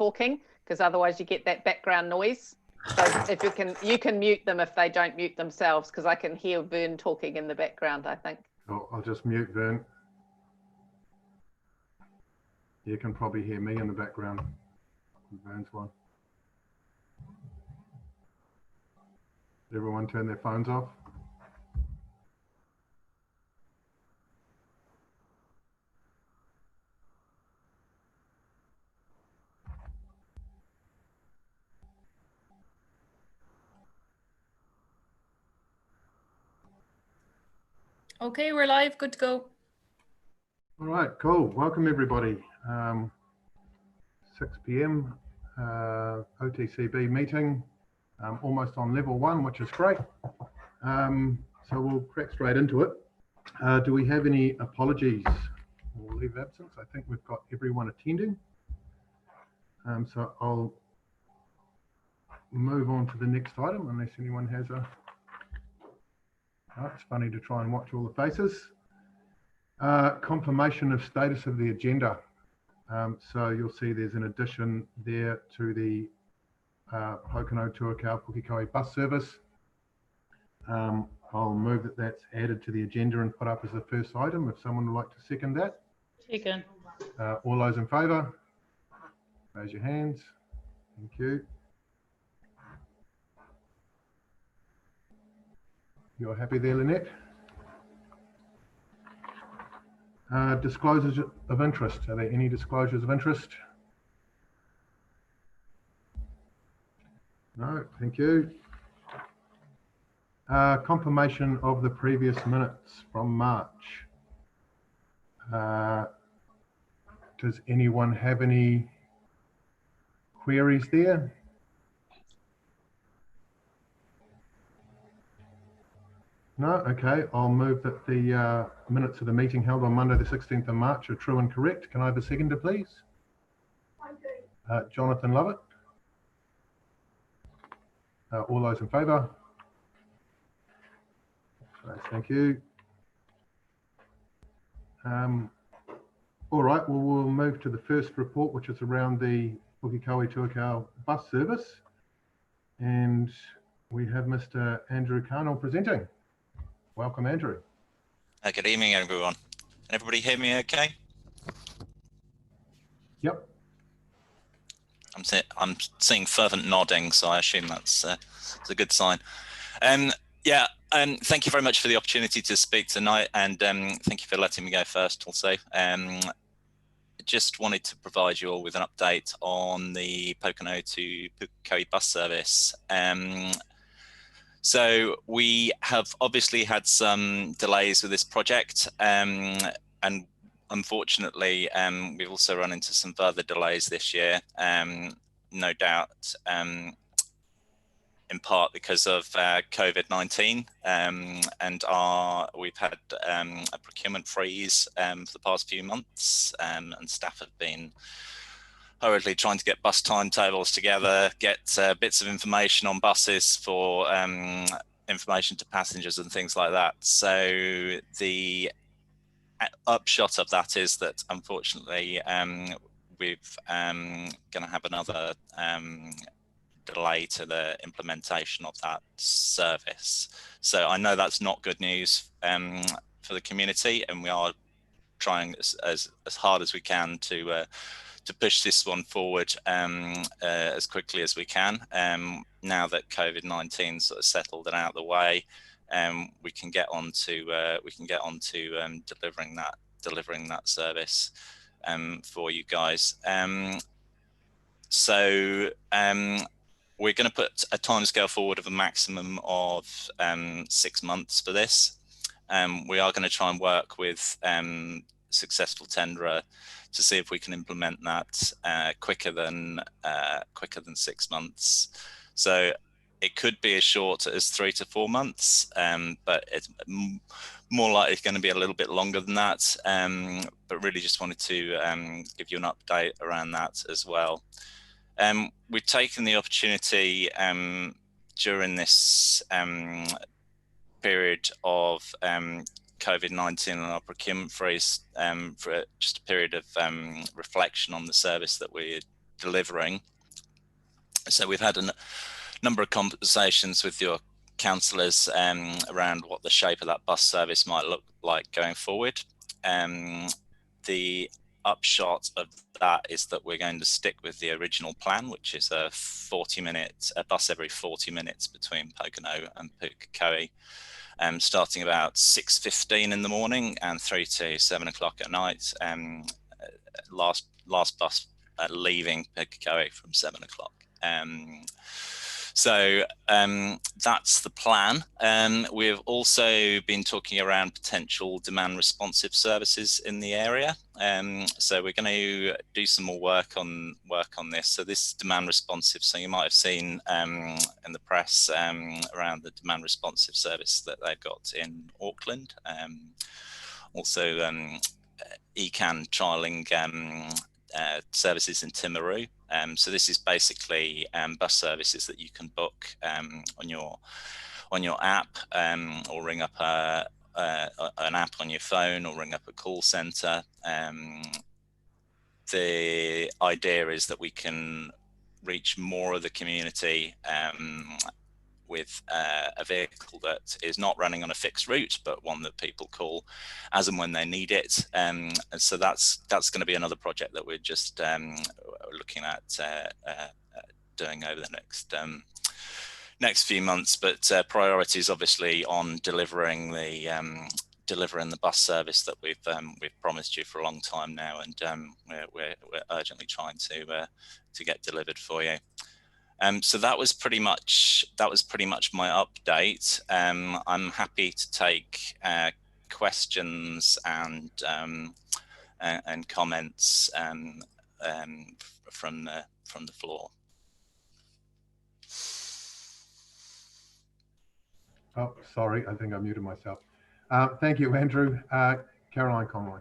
talking, because otherwise you get that background noise. So if you can mute them if they don't mute themselves, because I can hear Vern talking in the background, I think. Oh, I'll just mute Vern. You can probably hear me in the background. Vern's one. Did everyone turn their phones off? Okay, we're live, good to go. All right, cool. Welcome everybody. 6 p.m. OTCB meeting, almost on level 1, which is great. So we'll crack straight into it. Do we have any apologies or leave of absence? I think we've got everyone attending. So I'll move on to the next item unless anyone has a... Oh, it's funny to try and watch all the faces. Confirmation of status of the agenda. So you'll see there's an addition there to the Onewhero-Tuakau Pukekohe bus service. I'll move that that's added to the agenda and put up as the first item. If someone would like to second that. Second. All those in favour, raise your hands. Thank you. You're happy there, Lynette? Disclosures of interest. Are there any disclosures of interest? No, thank you. Confirmation of the previous minutes from March. Does anyone have any queries there? No, okay. I'll move that the minutes of the meeting held on Monday the 16th of March are true and correct. Can I have a seconder, please? Jonathan Lovett. All those in favour? Thank you. All right, well, we'll move to the first report, which is around the Onewhero-Tuakau bus service. And we have Mr. Andrew Carnell presenting. Welcome, Andrew. Good evening, everyone. Can everybody hear me okay? Yep. I'm seeing fervent nodding, so I assume that's a good sign. Thank you very much for the opportunity to speak tonight, and thank you for letting me go first also. Just wanted to provide you all with an update on the Pocono to Pukekohe bus service. So we have obviously had some delays with this project, and unfortunately, we've also run into some further delays this year, no doubt, in part because of COVID-19, and we've had a procurement freeze for the past few months, and staff have been hurriedly trying to get bus timetables together, get bits of information on buses for information to passengers and things like that. So the upshot of that is that unfortunately we've going to have another delay to the implementation of that service. So I know that's not good news for the community, and we are trying as hard as we can to push this one forward as quickly as we can. Now that COVID-19 sort of settled and out of the way, we can get on to delivering that service for you guys. So we're going to put a timescale forward of a maximum of 6 months for this. We are going to try and work with successful tenderer to see if we can implement that quicker than 6 months. So it could be as short as 3 to 4 months, but it's more likely going to be a little bit longer than that. But really just wanted to give you an update around that as well. We've taken the opportunity during this period of COVID-19 and our procurement freeze for just a period of reflection on the service that we're delivering. So we've had a number of conversations with your councillors around what the shape of that bus service might look like going forward. The upshot of that is that we're going to stick with the original plan, which is a bus every 40 minutes between Pocono and Pukekohe, starting about 6:15 in the morning and through to 7 o'clock at night. Last bus leaving Pukekohe from 7 o'clock. So that's the plan. We've also been talking around potential demand responsive services in the area. So we're going to do some more work on this. So this demand responsive, so you might have seen in the press around the demand responsive service that they've got in Auckland. Also ECAN trialling services in Timaru. So this is basically bus services that you can book on your app, or ring up an app on your phone, or ring up a call center. The idea is that we can reach more of the community with a vehicle that is not running on a fixed route, but one that people call as and when they need it. And so that's going to be another project that we're just looking at doing over the next few months. But priority is obviously on delivering the bus service that we've promised you for a long time now, and we're urgently trying to get delivered for you. So that was pretty much my update. I'm happy to take questions and comments from the floor. Oh, sorry, I think I muted myself. Thank you, Andrew. Caroline Conroy.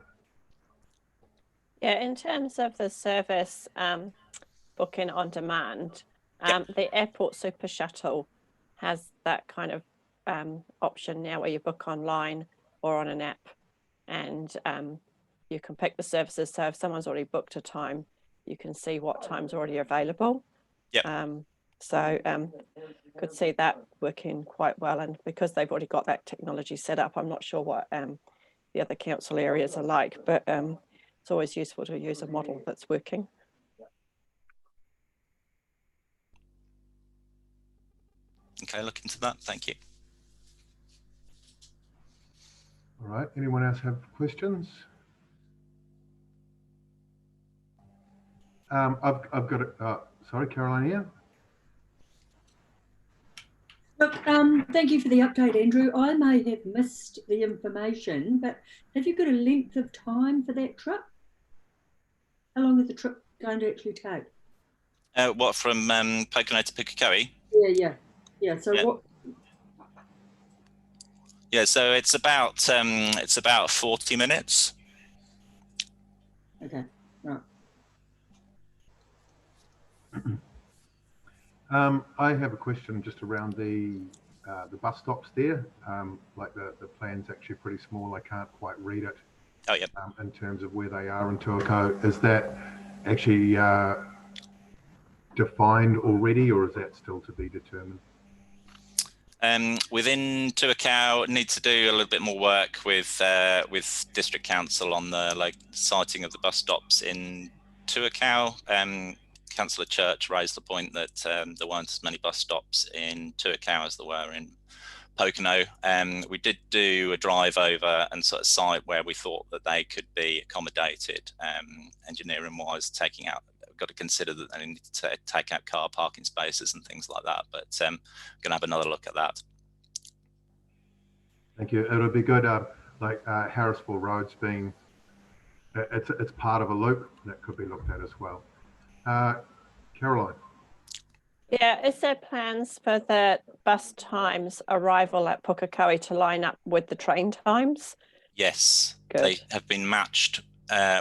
Yeah, in terms of the service booking on demand, the Airport Super Shuttle has that kind of option now where you book online or on an app, and you can pick the services. So if someone's already booked a time, you can see what time's already available. Could see that working quite well, and because they've already got that technology set up, I'm not sure what the other council areas are like, but it's always useful to use a model that's working. Okay, look into that. Thank you. All right. Anyone else have questions? I've got it. Sorry, Caroline here. Look, thank you for the update, Andrew. I may have missed the information, but have you got a length of time for that trip? How long is the trip going to actually take? What, from Pocono to Pukekohe? Yeah. So yeah. What? Yeah, so it's about 40 minutes. Okay, right. I have a question just around the bus stops there. Like the plan's actually pretty small. I can't quite read it. Oh, yeah. In terms of where they are in Tuakau, is that actually defined already, or is that still to be determined? Within Tuakau, need to do a little bit more work with District Council on the siting of the bus stops in Tuakau. Councillor Church raised the point that there weren't as many bus stops in Tuakau as there were in Pocono. We did do a drive over and sort of site where we thought that they could be accommodated engineering wise, taking out. Got to consider that they need to take out car parking spaces and things like that, but going to have another look at that. Thank you. It would be good, like Harrisville Road's being, it's part of a loop that could be looked at as well. Caroline. Yeah, is there plans for the bus times arrival at Pukekohe to line up with the train times? Yes, good. They have been matched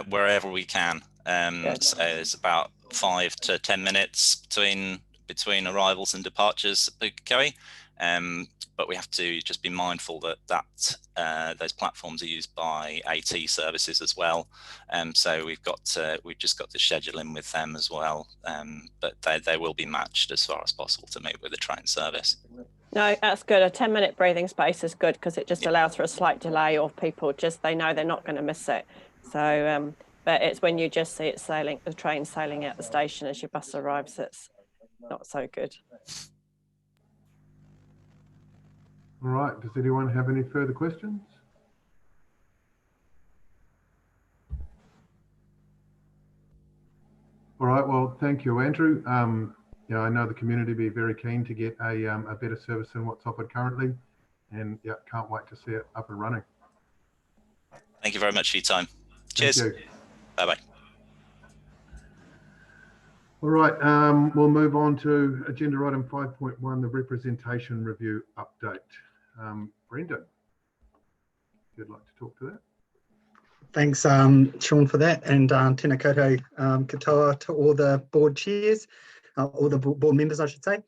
wherever we can. So it's about 5 to 10 minutes between arrivals and departures at Pukekohe. But we have to just be mindful that those platforms are used by AT services as well. So we've just got to schedule in with them as well. But they will be matched as far as possible to meet with the train service. No, that's good. A 10-minute breathing space is good because it just allows for a slight delay, or people they know they're not going to miss it. So, but it's when you just see it the train sailing out the station as your bus arrives, it's not so good. All right, does anyone have any further questions? All right, well, thank you, Andrew. I know the community will be very keen to get a better service than what's offered currently, and yeah, can't wait to see it up and running. Thank you very much for your time. Cheers. Bye-bye. All right, we'll move on to agenda item 5.1, the representation review update. Brendan, if you'd like to talk to that. Thanks, Sean, for that, and tēnā koutou katoa to all the board chairs, all the board members, I should say.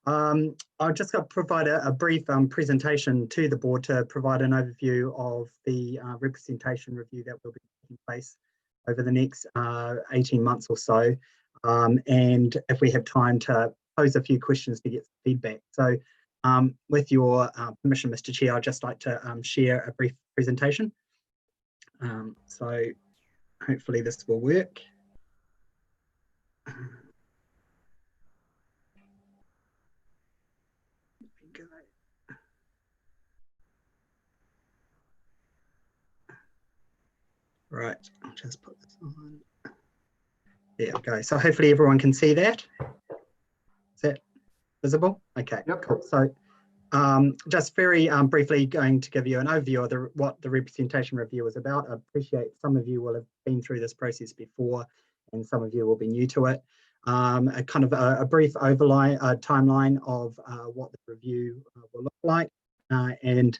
I've just got to provide a brief presentation to the board to provide an overview of the representation review that will be taking place over the next 18 months or so, and if we have time to pose a few questions to get feedback. So with your permission, Mr. Chair, I'd just like to share a brief presentation. So hopefully this will work. Right, I'll just put this on. There we go. So hopefully everyone can see that. Is that visible? Okay, yep. Cool. So just very briefly going to give you an overview of what the representation review is about. I appreciate some of you will have been through this process before and some of you will be new to it. A kind of a brief timeline of what the review will look like, and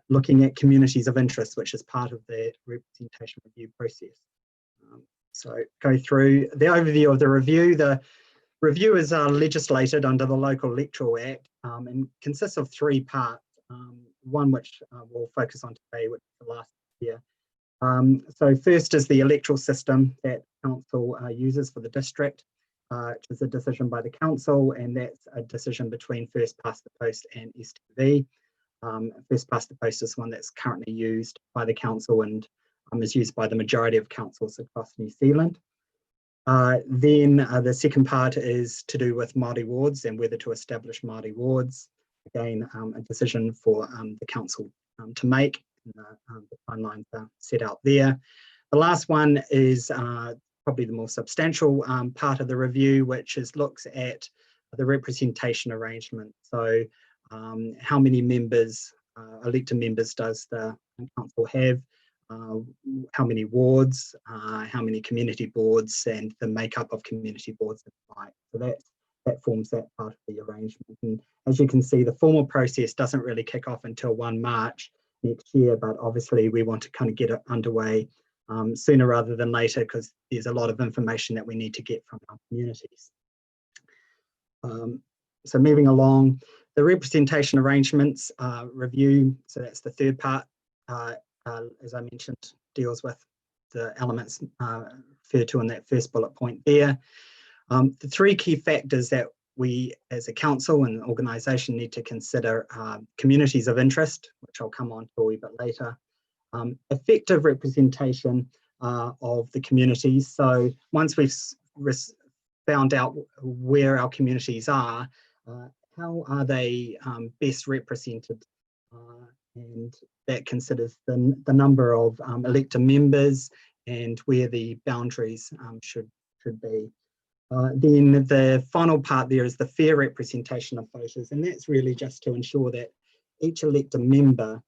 looking at communities of interest, which is part of the representation review process. So go through the overview of the review. The review is legislated under the Local Electoral Act and consists of three parts, one which we'll focus on today, which is the last year. So first is the electoral system that council uses for the district, which is a decision by the council, and that's a decision between first past the post and STV. First past the post is one that's currently used by the council and is used by the majority of councils across New Zealand. Then the second part is to do with Māori wards and whether to establish Māori wards. Again, a decision for the council to make. The timelines are set out there. The last one is probably the more substantial part of the review, which looks at the representation arrangement. So how many members, elected members, does the council have? How many wards, how many community boards, and the makeup of community boards and the like. So that forms that part of the arrangement. And as you can see, the formal process doesn't really kick off until 1 March next year, but obviously we want to kind of get it underway sooner rather than later, because there's a lot of information that we need to get from our communities. So moving along, the representation arrangements review, so that's the third part, as I mentioned, deals with the elements referred to in that first bullet point there. The three key factors that we as a council and organisation need to consider are communities of interest, which I'll come on to a wee bit later, effective representation of the communities. So once we've found out where our communities are, how are they best represented? And that considers the number of elected members and where the boundaries should be. Then the final part there is the fair representation of voters, and that's really just to ensure that each elected member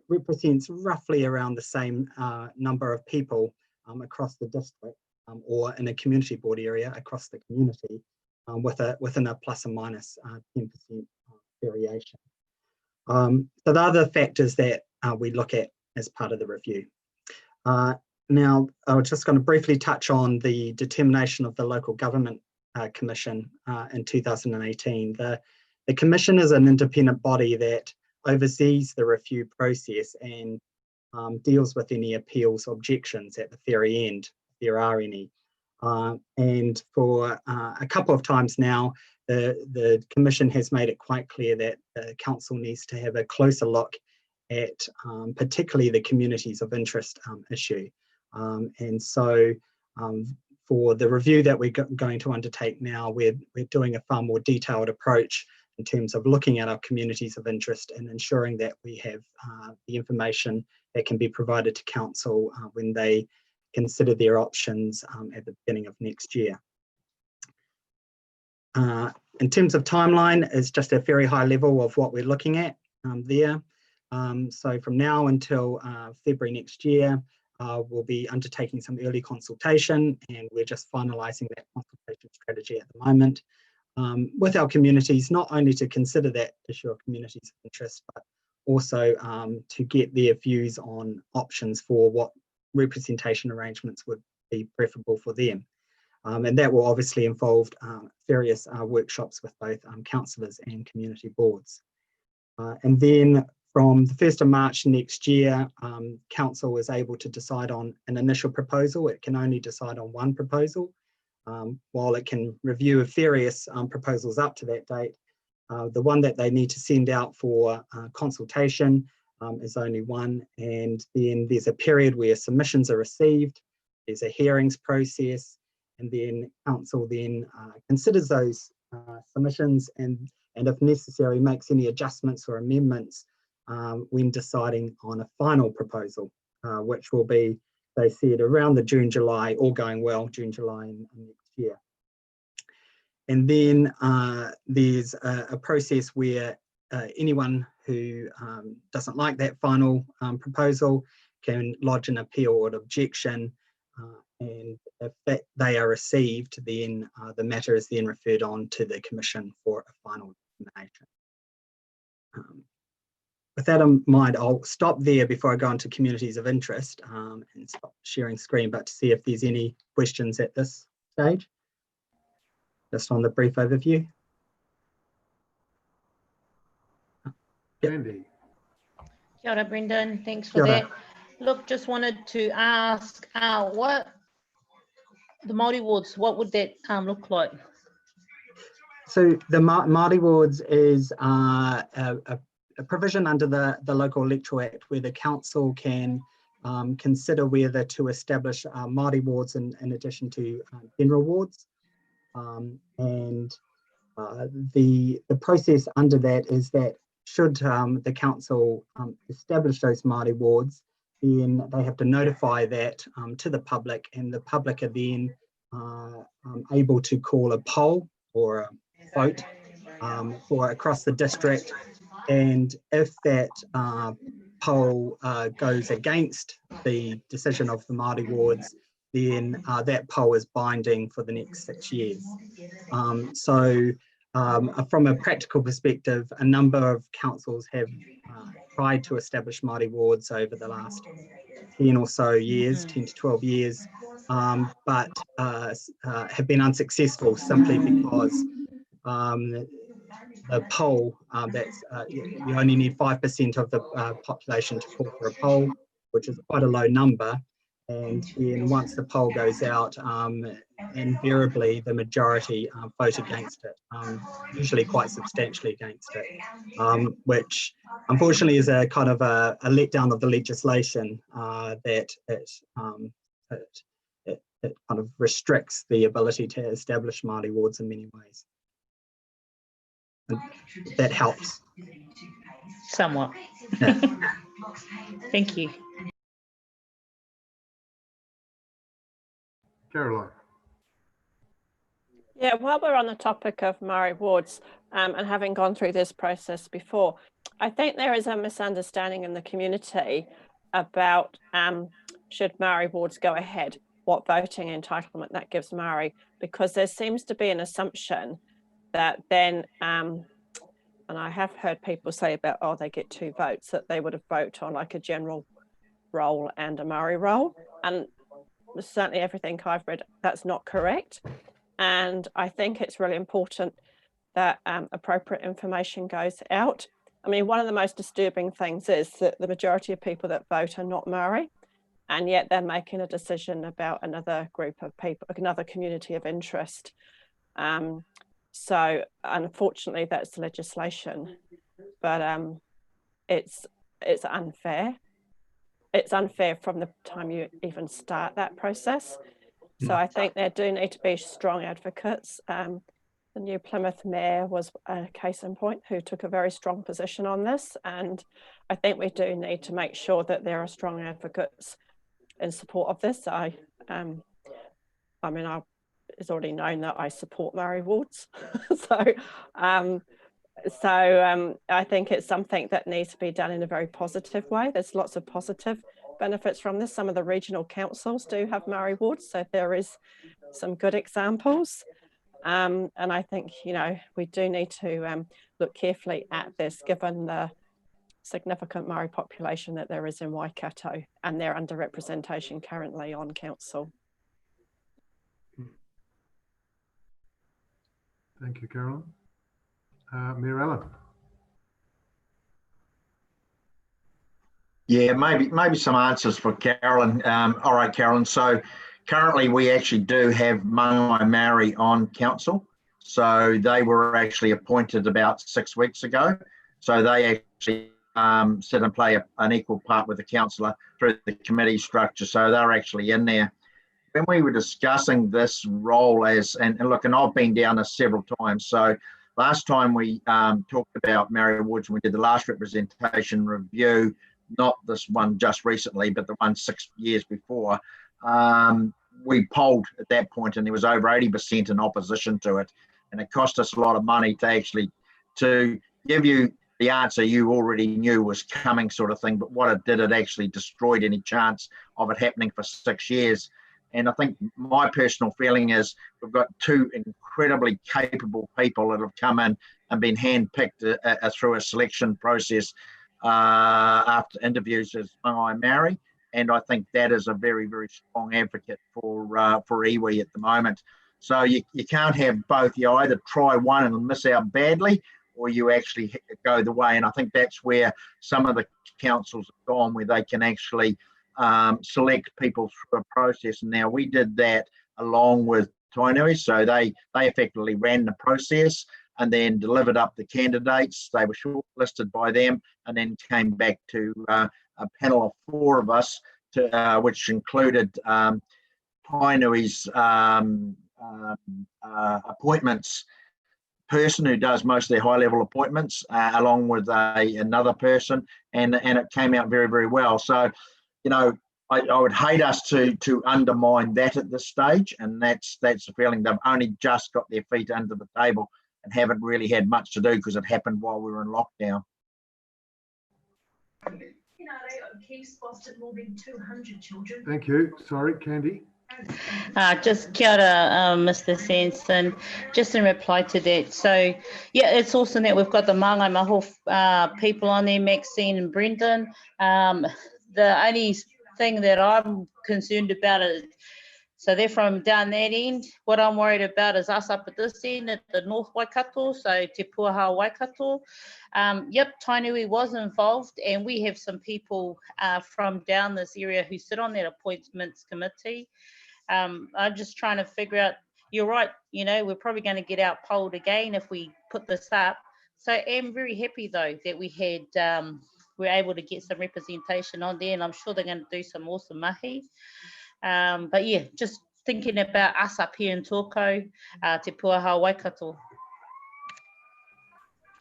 represents roughly around the same number of people across the district or in a community board area across the community within a plus or minus 10% variation. So the other factors that we look at as part of the review. Now, I was just going to briefly touch on the determination of the Local Government Commission in 2018. The The Commission is an independent body that oversees the review process and deals with any appeals objections at the very end, if there are any. And for a couple of times now, the Commission has made it quite clear that the Council needs to have a closer look at particularly the communities of interest issue. And so for the review that we're going to undertake now, we're doing a far more detailed approach in terms of looking at our communities of interest and ensuring that we have the information that can be provided to Council when they consider their options at the beginning of next year. In terms of timeline, it's just a very high level of what we're looking at there. So from now until February next year, we'll be undertaking some early consultation, and we're just finalising that consultation strategy at the moment with our communities, not only to consider that issue of communities of interest, but also to get their views on options for what representation arrangements would be preferable for them. And that will obviously involve various workshops with both councillors and community boards. And then from the 1st of March next year, Council is able to decide on an initial proposal. It can only decide on one proposal, while it can review various proposals up to that date. The one that they need to send out for consultation is only one, and then there's a period where submissions are received, there's a hearings process, and then Council then considers those submissions and if necessary makes any adjustments or amendments when deciding on a final proposal, which will be, they said, around the June, July, all going well, June, July next year. And then there's a process where anyone who doesn't like that final proposal can lodge an appeal or an objection, and if they are received, then the matter is then referred on to the Commission for a final determination. With that in mind, I'll stop there before I go into communities of interest and stop sharing screen, but to see if there's any questions at this stage, just on the brief overview. Andy. Kia ora, Brendan. Thanks for Kia ora. that. Look, just wanted to ask what the Māori wards, what would that look like? So the Māori wards is a provision under the Local Electoral Act where the Council can consider whether to establish Māori wards in addition to general wards. And the process under that is that should the Council establish those Māori wards, then they have to notify that to the public, and the public are then able to call a poll or a vote for across the district. And if that poll goes against the decision of the Māori wards, then that poll is binding for the next 6 years. So from a practical perspective, a number of councils have tried to establish Māori wards over the last 10 or so years, 10 to 12 years, but have been unsuccessful simply because the poll, you only need 5% of the population to call for a poll, which is quite a low number. And then once the poll goes out, invariably the majority vote against it, usually quite substantially against it, which unfortunately is a kind of a letdown of the legislation that it kind of restricts the ability to establish Māori wards in many ways. And that helps. Somewhat. Yeah. Thank you. Caroline. Yeah, while we're on the topic of Māori wards and having gone through this process before, I think there is a misunderstanding in the community about should Māori wards go ahead, what voting entitlement that gives Māori, because there seems to be an assumption that then, and I have heard people say about, oh, they get 2 votes, that they would have voted on like a general roll and a Māori roll. And certainly everything I've read, that's not correct. And I think it's really important that appropriate information goes out. I mean, one of the most disturbing things is that the majority of people that vote are not Maori, and yet they're making a decision about another group of people, another community of interest. So unfortunately, that's legislation, but it's unfair. It's unfair from the time you even start that process. So I think there do need to be strong advocates. The new Plymouth mayor was a case in point who took a very strong position on this. And I think we do need to make sure that there are strong advocates in support of this. It's already known that I support Maori wards. So I think it's something that needs to be done in a very positive way. There's lots of positive benefits from this. Some of the regional councils do have Maori wards, so there is some good examples. And I think, you know, we do need to look carefully at this, given the significant Maori population that there is in Waikato and their underrepresentation currently on council. Thank you, Carolyn. Mirella. Yeah, maybe some answers for Carolyn. All right, Carolyn. So currently we actually do have Mangai Maori on council. So they were actually appointed about 6 weeks ago. So they actually sit and play an equal part with the councillor through the committee structure. So they're actually in there. When we were discussing this role and look, and I've been down this several times. So last time we talked about Maori wards, when we did the last representation review, not this one just recently, but the one 6 years before, we polled at that point and there was over 80% in opposition to it. And it cost us a lot of money to give you the answer you already knew was coming, sort of thing. But what it did, it actually destroyed any chance of it happening for 6 years. And I think my personal feeling is we've got two incredibly capable people that have come in and been handpicked through a selection process after interviews as Mangai Maori. And I think that is a very, very strong advocate for iwi at the moment. So you can't have both. You either try one and miss out badly, or you actually go the way. And I think that's where some of the councils have gone, where they can actually select people through a process. And now we did that along with Tainui. So they effectively ran the process and then delivered up the candidates. They were shortlisted by them and then came back to a panel of 4 of us, which included Tainui's appointments person who does most of their high-level appointments, along with another person, and it came out very, very well. So, you know, I would hate us to undermine that at this stage, and that's the feeling. They've only just got their feet under the table and haven't really had much to do because it happened while we were in lockdown. Keith's fostered more than 200 children. Thank you. Sorry, Candy. Just kia ora, Mr. Sanson. Just in reply to that, so yeah, it's awesome that we've got the Māngai Maho people on there, Maxine and Brendan. The only thing that I'm concerned about is, so they're from down that end. What I'm worried about is us up at this end, at the North Waikato, so Te Puaha Waikato. Yep, Tainui was involved, and we have some people from down this area who sit on that appointments committee. I'm just trying to figure out, you're right, you know, we're probably going to get out polled again if we put this up. So I'm very happy though that we had, we're able to get some representation on there, and I'm sure they're going to do some awesome mahi. But yeah, just thinking about us up here in Tuakau, Te Puaha Waikato.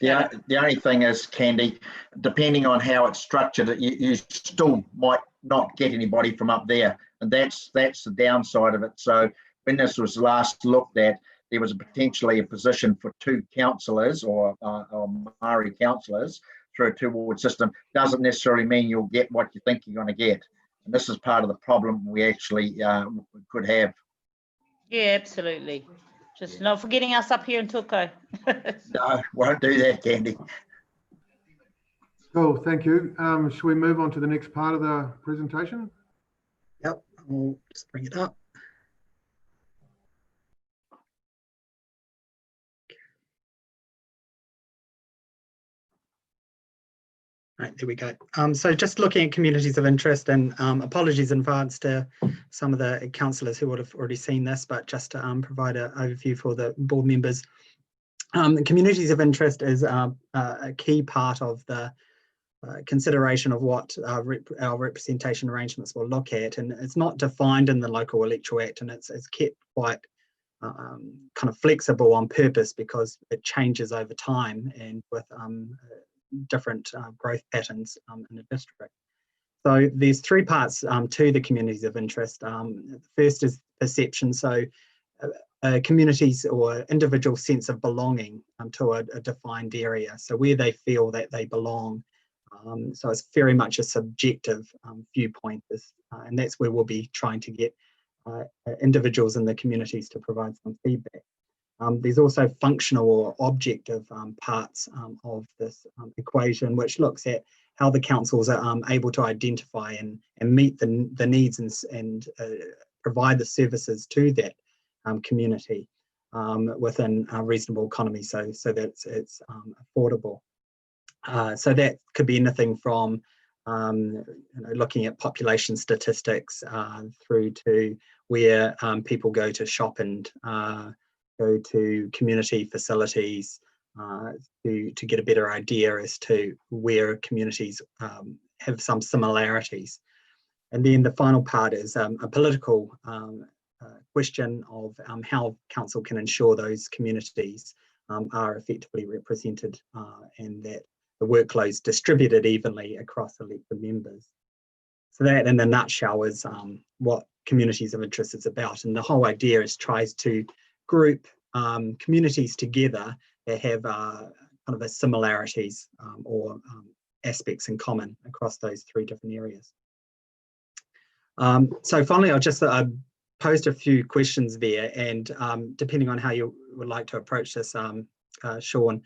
Yeah, the only thing is, Candy, depending on how it's structured, you still might not get anybody from up there, and that's the downside of it. So when this was last looked at, there was potentially a position for 2 councillors or Maori councillors through a 2-ward system. Doesn't necessarily mean you'll get what you think you're going to get, and this is part of the problem we actually could have. Yeah, absolutely. Just not forgetting us up here in Tuakau. No, won't do that, Candy. Cool, thank you. Shall we move on to the next part of the presentation? Yep, I'll just bring it up. Right, there we go. So just looking at communities of interest, and apologies in advance to some of the councillors who would have already seen this, but just to provide an overview for the board members. The communities of interest is a key part of the consideration of what our representation arrangements will look at, and it's not defined in the Local Electoral Act, and it's kept quite kind of flexible on purpose because it changes over time and with different growth patterns in a district. So there's three parts to the communities of interest. The first is perception, so a community's or individual sense of belonging to a defined area, so where they feel that they belong. So it's very much a subjective viewpoint, and that's where we'll be trying to get individuals in the communities to provide some feedback. There's also functional or objective parts of this equation, which looks at how the councils are able to identify and meet the needs and provide the services to that community within a reasonable economy, so that it's affordable. So that could be anything from looking at population statistics through to where people go to shop and go to community facilities to get a better idea as to where communities have some similarities. And then the final part is a political question of how council can ensure those communities are effectively represented and that the workload's distributed evenly across elected members. So that in a nutshell is what communities of interest is about. And the whole idea is tries to group communities together that have kind of a similarities or aspects in common across those three different areas. So finally, I'll just posed a few questions there, and depending on how you would like to approach this, Sean,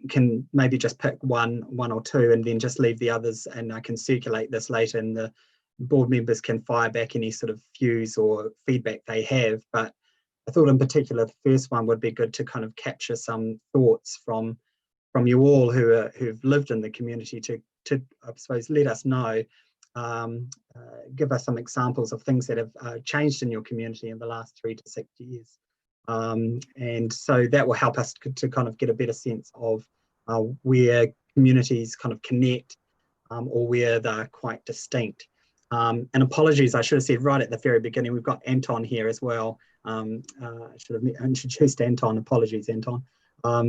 can maybe just pick one or two and then just leave the others, and I can circulate this later and the board members can fire back any sort of views or feedback they have. But I thought in particular the first one would be good to kind of capture some thoughts from you all who've lived in the community to I suppose let us know, give us some examples of things that have changed in your community in the last 3 to 6 years. And so that will help us to kind of get a better sense of where communities kind of connect or where they're quite distinct. And apologies, I should have said right at the very beginning, we've got Anton here as well. I should have introduced Anton. Apologies, Anton.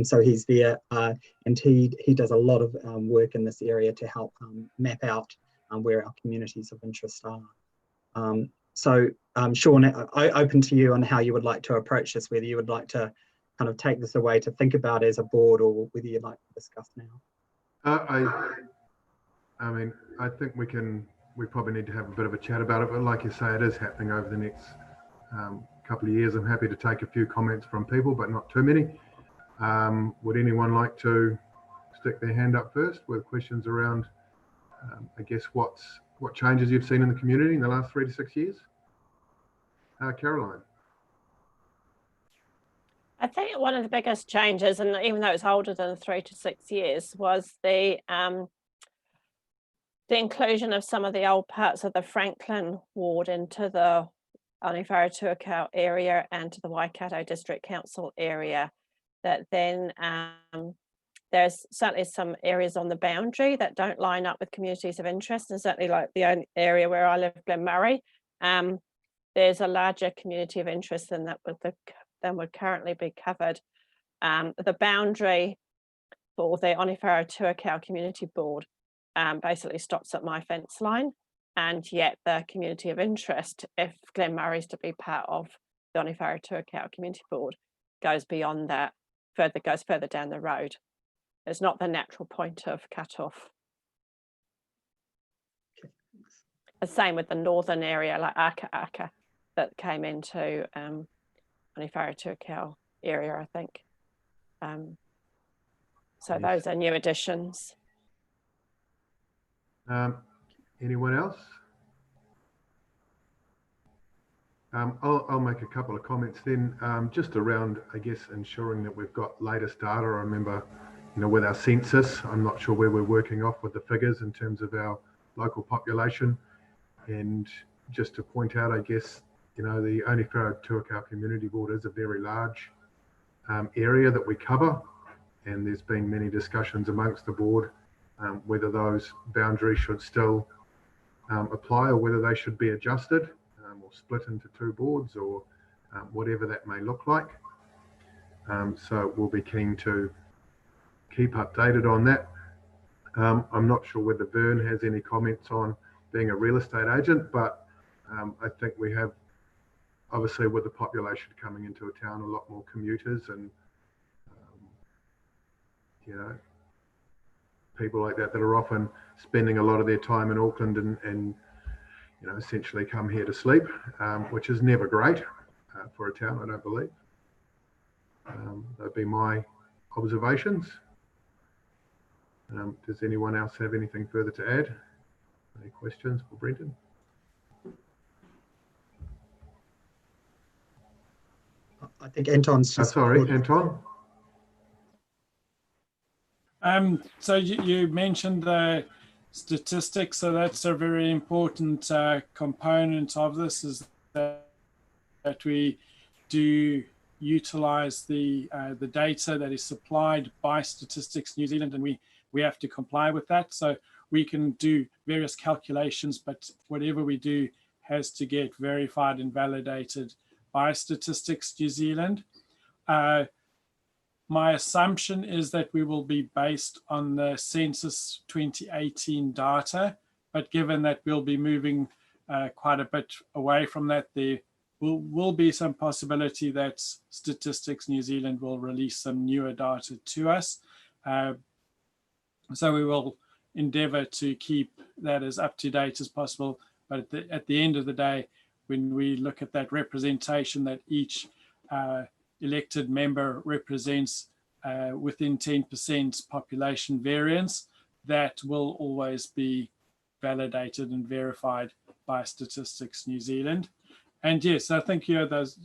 So he's there, and he does a lot of work in this area to help map out where our communities of interest are. So Sean, I open to you on how you would like to approach this, whether you would like to kind of take this away to think about as a board or whether you'd like to discuss now. I mean, I think we probably need to have a bit of a chat about it, but like you say, it is happening over the next couple of years. I'm happy to take a few comments from people, but not too many. Would anyone like to stick their hand up first with questions around, I guess, what changes you've seen in the community in the last 3 to 6 years? Caroline. I think one of the biggest changes, and even though it's older than 3 to 6 years, was the inclusion of some of the old parts of the Franklin ward into the Onewhero-Tuakau area and to the Waikato District Council area. That then there's certainly some areas on the boundary that don't line up with communities of interest, and certainly like the only area where I live, Glenmurray, there's a larger community of interest than would currently be covered. The boundary for the Onewhero-Tuakau Community Board basically stops at my fence line, and yet the community of interest, if Glenmurray's to be part of the Onewhero-Tuakau Community Board, goes beyond that, goes further down the road. It's not the natural point of cut-off. Okay, the same with the northern area, like Aka that came into Onewhero-Tuakau area, I think. So yes. Those are new additions. Anyone else? I'll make a couple of comments then, just around, I guess, ensuring that we've got latest data. I remember with our census, I'm not sure where we're working off with the figures in terms of our local population. And just to point out, I guess, the Onewhero-Tuakau Community Board is a very large area that we cover, and there's been many discussions amongst the board whether those boundaries should still apply or whether they should be adjusted or split into two boards or whatever that may look like. So we'll be keen to keep updated on that. I'm not sure whether Vern has any comments on being a real estate agent, but I think we have, obviously with the population coming into a town, a lot more commuters and people like that are often spending a lot of their time in Auckland and essentially come here to sleep, which is never great for a town, I don't believe. That'd be my observations. Does anyone else have anything further to add? Any questions for Brendan? I think Anton's just... sorry, Anton. So you mentioned the statistics, so that's a very important component of this, is that we do utilize the data that is supplied by Statistics New Zealand, and we have to comply with that. So we can do various calculations, but whatever we do has to get verified and validated by Statistics New Zealand. My assumption is that we will be based on the Census 2018 data, but given that we'll be moving quite a bit away from that, there will be some possibility that Statistics New Zealand will release some newer data to us. So we will endeavour to keep that as up to date as possible. But at the end of the day, when we look at that representation that each elected member represents within 10% population variance, that will always be validated and verified by Statistics New Zealand. And yes, I think those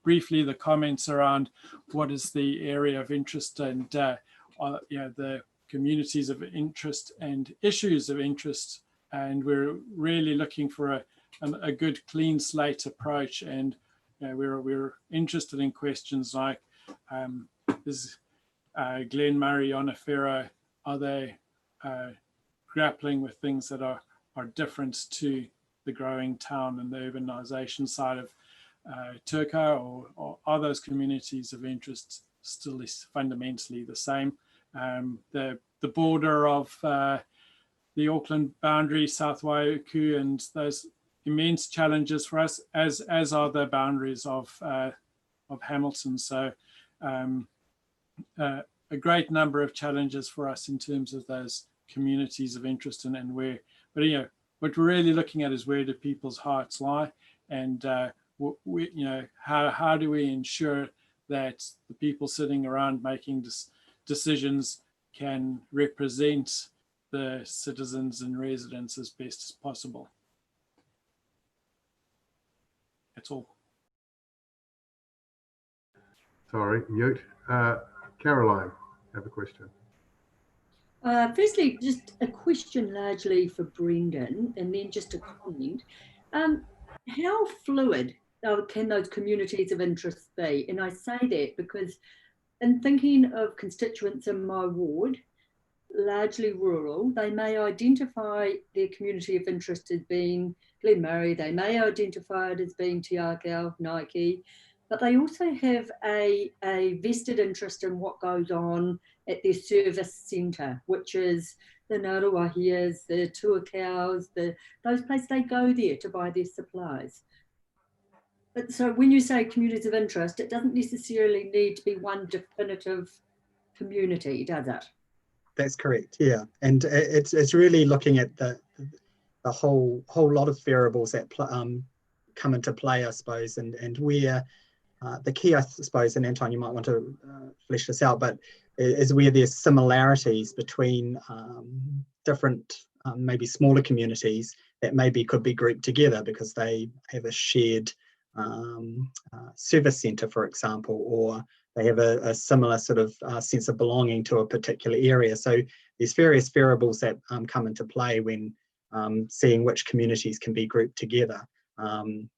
briefly the comments around what is the area of interest and the communities of interest and issues of interest, and we're really looking for a good clean slate approach. And we're interested in questions like, is Glen Murray, Onewhero, are they grappling with things that are different to the growing town and the urbanisation side of Tuakau, or are those communities of interest still fundamentally the same? The border of the Auckland boundary, South Waiuku, and those immense challenges for us, as are the boundaries of Hamilton. So a great number of challenges for us in terms of those communities of interest and where, but what we're really looking at is where do people's hearts lie, and how do we ensure that the people sitting around making decisions can represent the citizens and residents as best as possible. That's all. Sorry, mute. Caroline, have a question. Firstly, just a question largely for Brendan, and then just a comment. How fluid can those communities of interest be? And I say that because in thinking of constituents in my ward, largely rural, they may identify their community of interest as being Glen Murray, they may identify it as being Tuakau, Nike, but they also have a vested interest in what goes on at their service centre, which is the Ngaruahias, the Tuakaus, those places. They go there to buy their supplies. But so when you say communities of interest, it doesn't necessarily need to be one definitive community, does it? That's correct, yeah. And it's really looking at the whole lot of variables that come into play, I suppose, and where the key, I suppose, and Anton, you might want to flesh this out, but is where there's similarities between different, maybe smaller communities that maybe could be grouped together because they have a shared service centre, for example, or they have a similar sort of sense of belonging to a particular area. So there's various variables that come into play when seeing which communities can be grouped together. I'm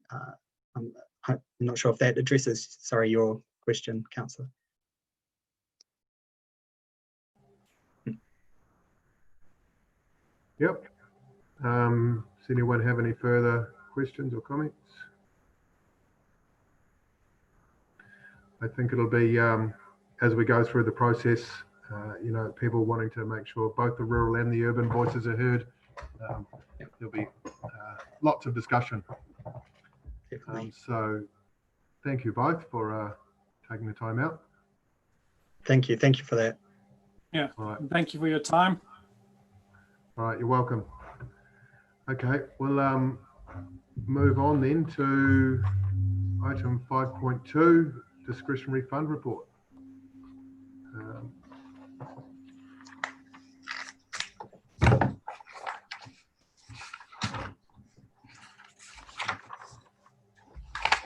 not sure if that addresses, sorry, your question, Councillor. Yep. Does anyone have any further questions or comments? I think it'll be, as we go through the process, you know, people wanting to make sure both the rural and the urban voices are heard. There'll be lots of discussion. So thank you both for taking the time out. Thank you for that. Yeah, All right. thank you for your time. All right, you're welcome. Okay, we'll move on then to item 5.2, discretionary fund report.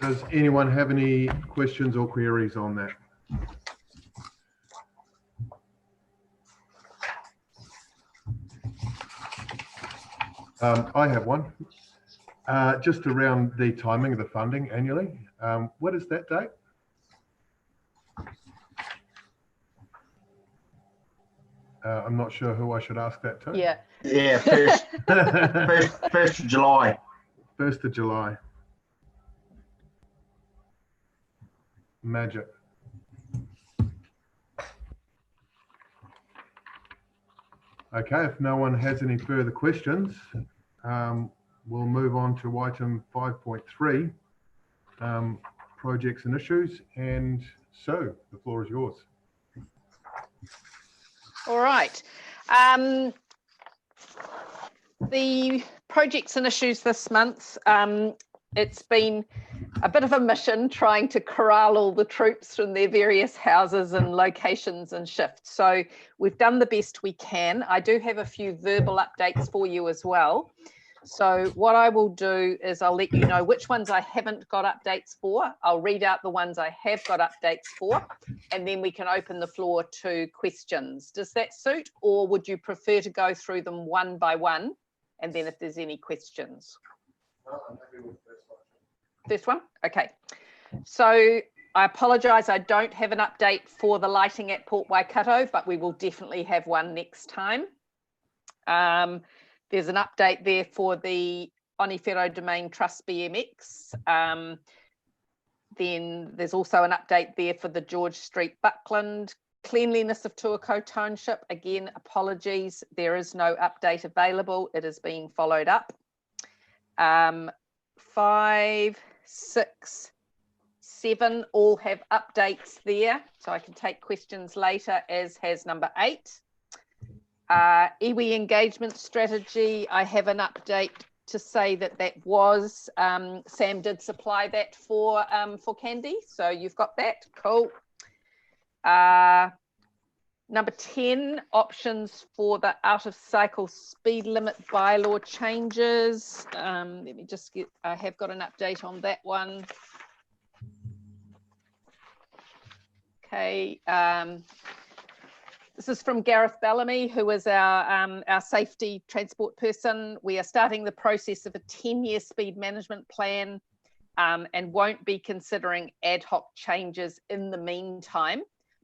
Does anyone have any questions or queries on that? I have one. Just around the timing of the funding annually. What is that date? I'm not sure who I should ask that to. Yeah. Yeah, first of July. 1st of July. Magic. Okay, if no one has any further questions, we'll move on to item 5.3, projects and issues. And so the floor is yours. All right. The projects and issues this month, it's been a bit of a mission trying to corral all the troops from their various houses and locations and shifts. So we've done the best we can. I do have a few verbal updates for you as well. So what I will do is I'll let you know which ones I haven't got updates for. I'll read out the ones I have got updates for, and then we can open the floor to questions. Does that suit, or would you prefer to go through them one by one, and then if there's any questions? First one? Okay. So I apologise, I don't have an update for the lighting at Port Waikato, but we will definitely have one next time. There's an update there for the Onewhero Domain Trust BMX. Then there's also an update there for the George Street Buckland cleanliness of Tuakau Township. Again, apologies, there is no update available. It is being followed up. 5, 6, 7 all have updates there, so I can take questions later, as has number 8. Iwi engagement strategy, I have an update to say that was Sam did supply that for Candy, so you've got that. Cool. Number 10, options for the out of cycle speed limit bylaw changes. Let me just get, I have got an update on that one. Okay. This is from Gareth Bellamy, who is our safety transport person. We are starting the process of a 10-year speed management plan and won't be considering ad hoc changes in the meantime,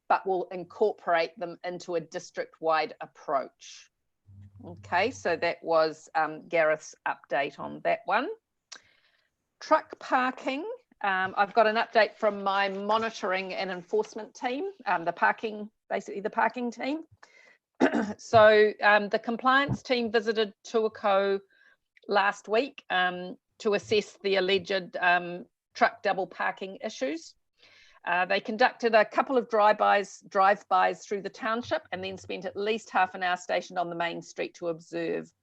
but will incorporate them into a district-wide approach. Okay, so that was Gareth's update on that one. Truck parking. I've got an update from my monitoring and enforcement team, basically the parking team. So the compliance team visited Tuakau last week to assess the alleged truck double parking issues. They conducted a couple of drive-bys through the township and then spent at least half an hour stationed on the main street to observe.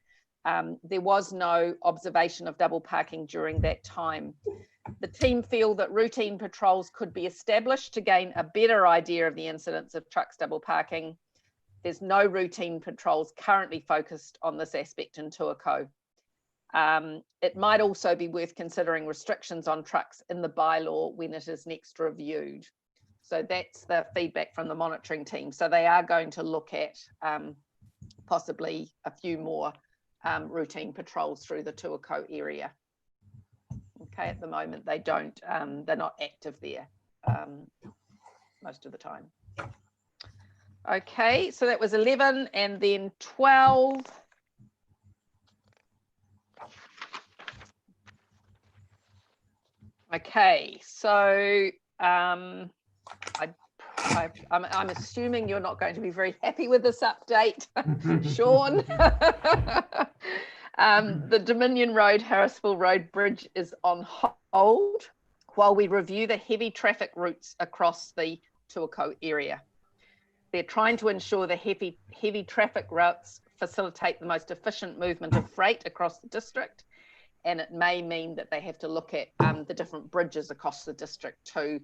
There was no observation of double parking during that time. The team feel that routine patrols could be established to gain a better idea of the incidence of trucks double parking. There's no routine patrols currently focused on this aspect in Tuakau. It might also be worth considering restrictions on trucks in the bylaw when it is next reviewed. So that's the feedback from the monitoring team. So they are going to look at possibly a few more routine patrols through the Tuakau area. Okay, at the moment they don't, they're not active there most of the time. Okay, so that was 11, and then 12. Okay, so I'm assuming you're not going to be very happy with this update, Sean. The Dominion Road, Harrisville Road Bridge is on hold while we review the heavy traffic routes across the Tuakau area. They're trying to ensure the heavy traffic routes facilitate the most efficient movement of freight across the district, and it may mean that they have to look at the different bridges across the district too,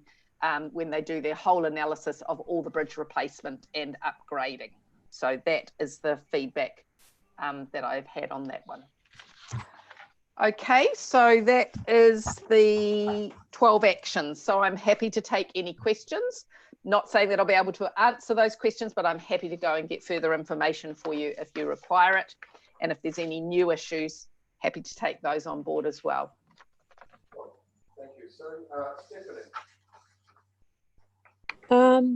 when they do their whole analysis of all the bridge replacement and upgrading. So that is the feedback that I've had on that one. Okay, so that is the 12 actions. So I'm happy to take any questions. Not saying that I'll be able to answer those questions, but I'm happy to go and get further information for you if you require it. And if there's any new issues, happy to take those on board as well. Thank you. So, Stephanie.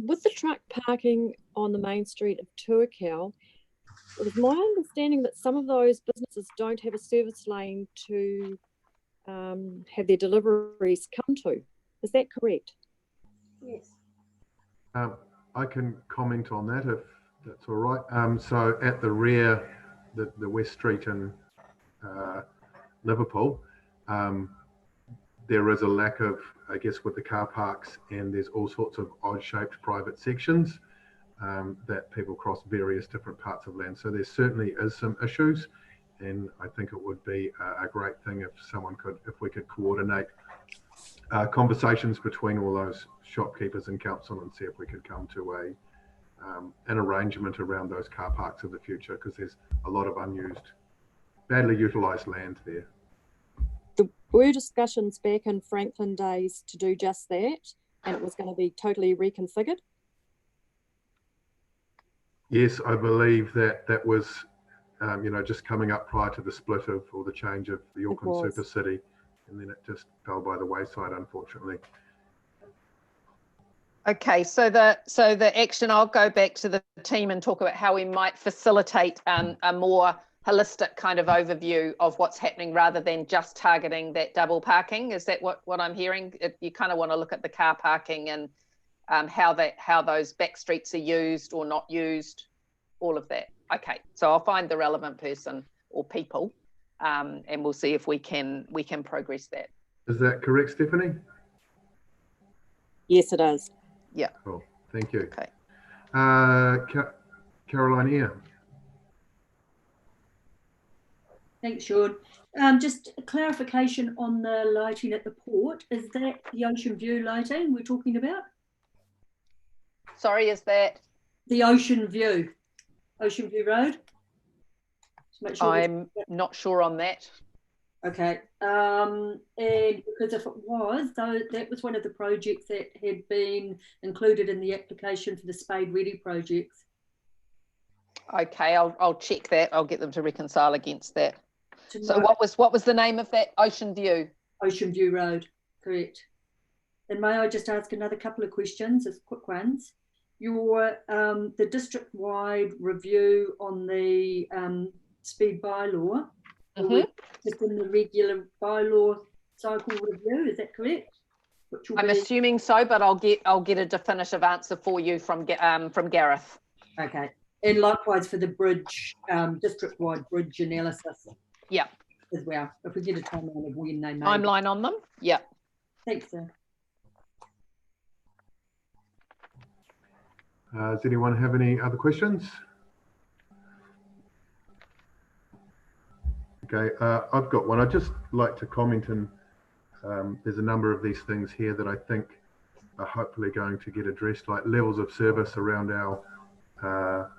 With the truck parking on the main street of Tuakau, it was my understanding that some of those businesses don't have a service lane to have their deliveries come to. Is that correct? Yes. I can comment on that if that's all right. So at the rear, the West Street in Liverpool, there is a lack of, I guess, with the car parks, and there's all sorts of odd-shaped private sections that people cross various different parts of land. So there certainly is some issues, and I think it would be a great thing if we could coordinate conversations between all those shopkeepers and council and see if we could come to an arrangement around those car parks of the future, because there's a lot of unused, badly utilised land there. There were discussions back in Franklin days to do just that, and it was going to be totally reconfigured. Yes, I believe that was, just coming up prior to the split or the change of the Auckland Super City, and then it just fell by the wayside, unfortunately. Okay, so the action, I'll go back to the team and talk about how we might facilitate a more holistic kind of overview of what's happening rather than just targeting that double parking. Is that what I'm hearing? You kind of want to look at the car parking and how those back streets are used or not used, all of that. Okay, so I'll find the relevant person or people, and we'll see if we can progress that. Is that correct, Stephanie? Yes, it is. Yeah. Cool. Thank you. Okay. Caroline Eyre. Thanks, Sean. Just a clarification on the lighting at the port. Is that the Ocean View lighting we're talking about? Sorry, is that? The Ocean View Road? Make sure I'm not sure on that. Okay. And because if it was, though, that was one of the projects that had been included in the application for the Spade Ready projects. Okay, I'll check that. I'll get them to reconcile against that. So what was the name of that? Ocean View? Ocean View Road, correct. And may I just ask another couple of questions, as quick ones? The district-wide review on the speed bylaw, just in the regular bylaw cycle review, is that correct? I'm assuming so, but I'll get a definitive answer for you from Gareth. Okay, and likewise for the bridge, district-wide bridge analysis. Yeah. As well, if we get a timeline of when they made timeline on them. Yeah. Thanks, sir. Does anyone have any other questions? Okay, I've got one. I'd just like to comment, and there's a number of these things here that I think are hopefully going to get addressed, like levels of service around our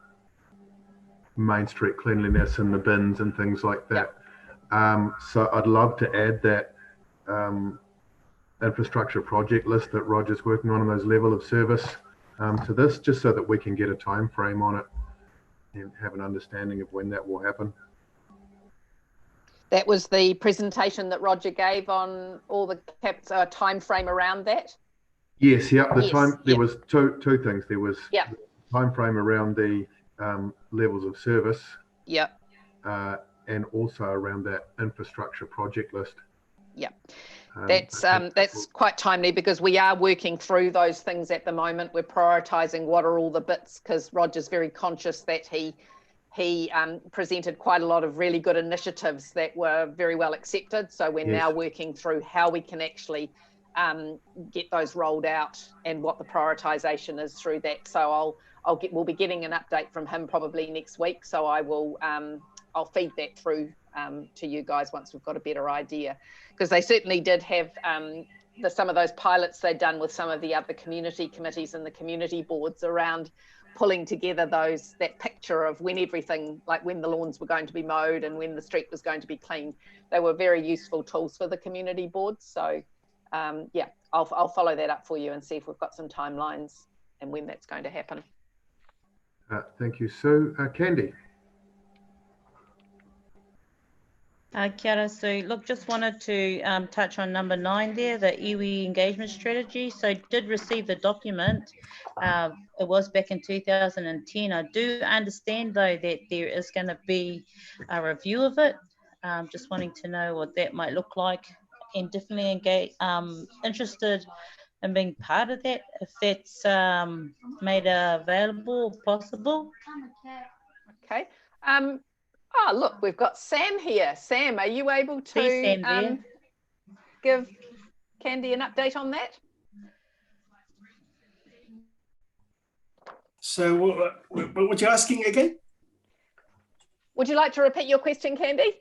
Main Street cleanliness and the bins and things like that. So I'd love to add that infrastructure project list that Roger's working on, and those level of service to this, just so that we can get a time frame on it and have an understanding of when that will happen. That was the presentation that Roger gave on all the time frame around that. Yes, yeah. The Yes, time there yep. was two things. There was Yep. time frame around the levels of service. Yep. And also around that infrastructure project list. Yep. That's quite timely, because we are working through those things at the moment. We're prioritising what are all the bits, because Roger's very conscious that he presented quite a lot of really good initiatives that were very well accepted. So we're now working through how we can actually get those rolled out and what the prioritisation is through that. So we'll be getting an update from him probably next week. So I will I'll feed that through to you guys once we've got a better idea, because they certainly did have some of those pilots they'd done with some of the other community committees and the community boards around pulling together that picture of when everything, like when the lawns were going to be mowed and when the street was going to be cleaned. They were very useful tools for the community boards. So yeah, I'll follow that up for you and see if we've got some timelines and when that's going to happen. Thank you, Sue. Candy. Kia ora, Sue. Look, just wanted to touch on number 9 there, the iwi engagement strategy. So I did receive the document. It was back in 2010. I do understand, though, that there is going to be a review of it. Just wanting to know what that might look like, and definitely interested in being part of that, if that's made available or possible. Okay. Oh, look, we've got Sam here. Sam, are you able to give Candy an update on that? So what you're asking again? Would you like to repeat your question, Candy?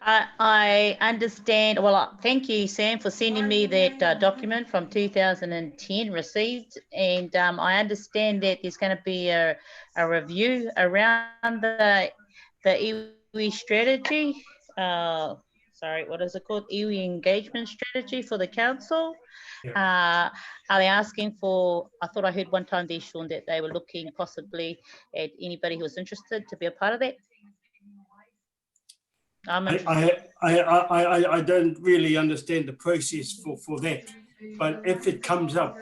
I understand. Well, thank you, Sam, for sending me that document from 2010 received. And I understand that there's going to be a review around the iwi strategy. Sorry, what is it called? Iwi engagement strategy for the council. Yeah. Are they asking for, I thought I heard one time there, Sean, that they were looking possibly at anybody who was interested to be a part of that? I don't really understand the process for that, but if it comes up,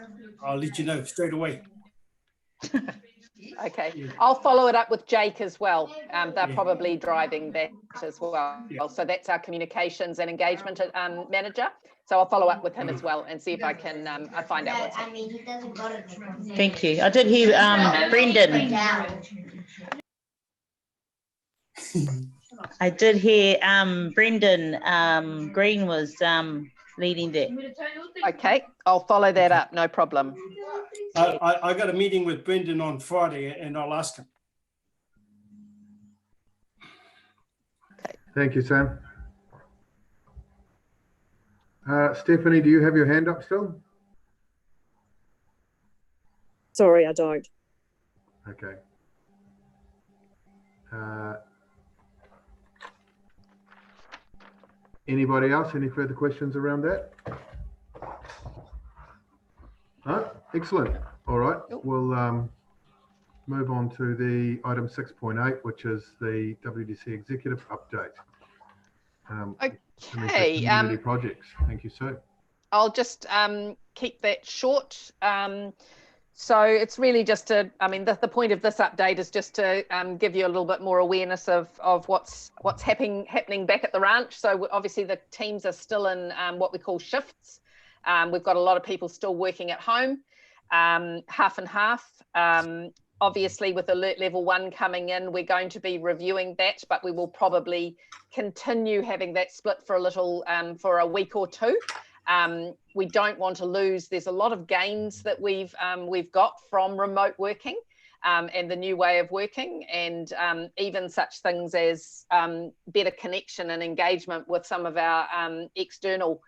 I'll let you know straight away. Okay, I'll follow it up with Jake as well. They're probably driving that as well. So that's our communications and engagement manager. So I'll follow up with him as well and see if I can find out what's happening. Thank you. I did hear Brendan. I did hear Brendan Green was leading that. Okay, I'll follow that up, no problem. I got a meeting with Brendan on Friday and I'll ask him. Okay. Thank you, Sam. Stephanie, do you have your hand up still? Sorry, I don't. Okay. Anybody else? Any further questions around that? No? Excellent. All right. We'll move on to the item 6.8, which is the WDC executive update. Okay. Community projects. Thank you, Sue. I'll just keep that short. So it's really just to, I mean, the point of this update is just to give you a little bit more awareness of what's happening back at the ranch. So obviously the teams are still in what we call shifts. We've got a lot of people still working at home, half and half. Obviously with alert level 1 coming in, we're going to be reviewing that, but we will probably continue having that split for a little, for a week or two. We don't want to lose, there's a lot of gains that we've got from remote working and the new way of working, and even such things as better connection and engagement with some of our external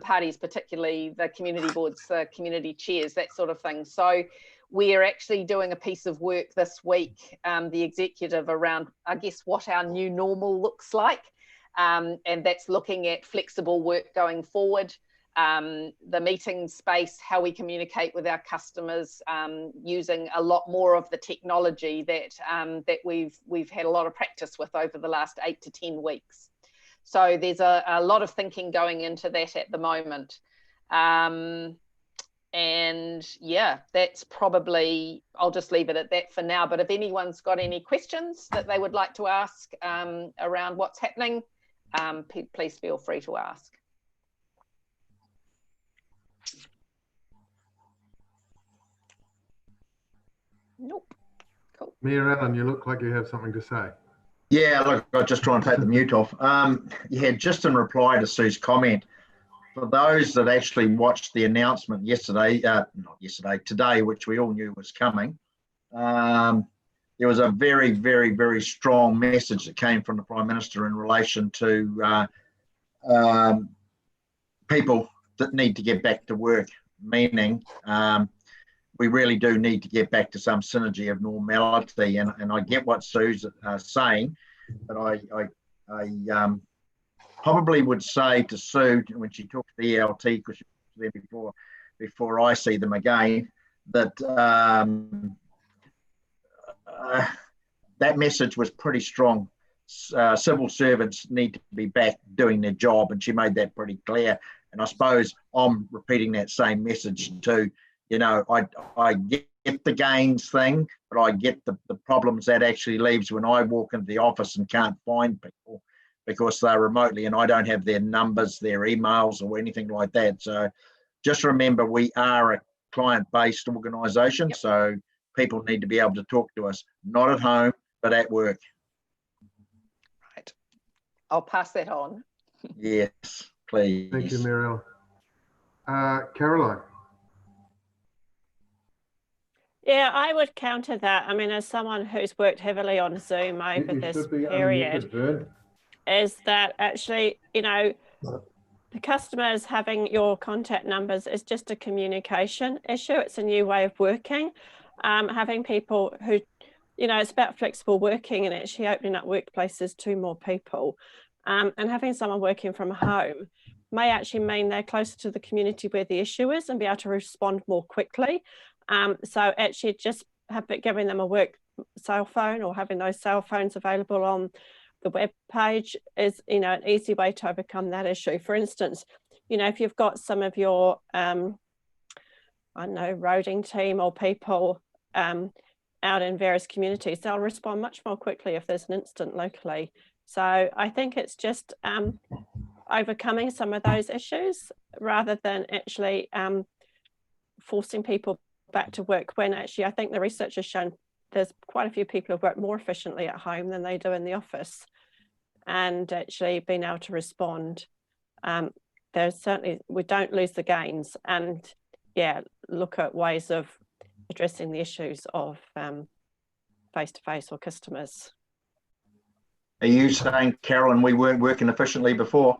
parties, particularly the community boards, the community chairs, that sort of thing. So we're actually doing a piece of work this week, the executive, around, I guess, what our new normal looks like. And that's looking at flexible work going forward. the meeting space, how we communicate with our customers, using a lot more of the technology that we've had a lot of practice with over the last 8 to 10 weeks. So there's a lot of thinking going into that at the moment. And yeah, that's probably, I'll just leave it at that for now. But if anyone's got any questions that they would like to ask around what's happening, please feel free to ask. Nope. Cool. Mayor Allen, you look like you have something to say. Yeah, look, I'll just try and take the mute off. Yeah, just in reply to Sue's comment, for those that actually watched the announcement yesterday, not yesterday, today, which we all knew was coming, there was a very, very, very strong message that came from the Prime Minister in relation to people that need to get back to work, meaning we really do need to get back to some synergy of normality. And I get what Sue's saying, but I probably would say to Sue, when she took the ELT, because she was there before I see them again, that that message was pretty strong. Civil servants need to be back doing their job, and she made that pretty clear. And I suppose I'm repeating that same message too. You know, I get the gains thing, but I get the problems that actually leaves when I walk into the office and can't find people because they're remotely and I don't have their numbers, their emails or anything like that. So just remember, we are a client-based organisation, so people need to be able to talk to us, not at home, but at work. Right. I'll pass that on. Yes, please. Thank you, Muriel. Caroline. Yeah, I would counter that. I mean, as someone who's worked heavily on Zoom over this period, is that actually, you know, the customers having your contact numbers is just a communication issue. It's a new way of working. Having people who, you know, it's about flexible working and actually opening up workplaces to more people. And having someone working from home may actually mean they're closer to the community where the issue is and be able to respond more quickly. So actually just giving them a work cell phone or having those cell phones available on the web page is, you know, an easy way to overcome that issue. For instance, you know, if you've got some of your, I don't know, roading team or people out in various communities, they'll respond much more quickly if there's an incident locally. So I think it's just overcoming some of those issues rather than actually forcing people back to work, when actually I think the research has shown there's quite a few people who work more efficiently at home than they do in the office, and actually being able to respond. There's certainly, we don't lose the gains, and yeah, look at ways of addressing the issues of face-to-face or customers. Are you saying, Carolyn, we weren't working efficiently before?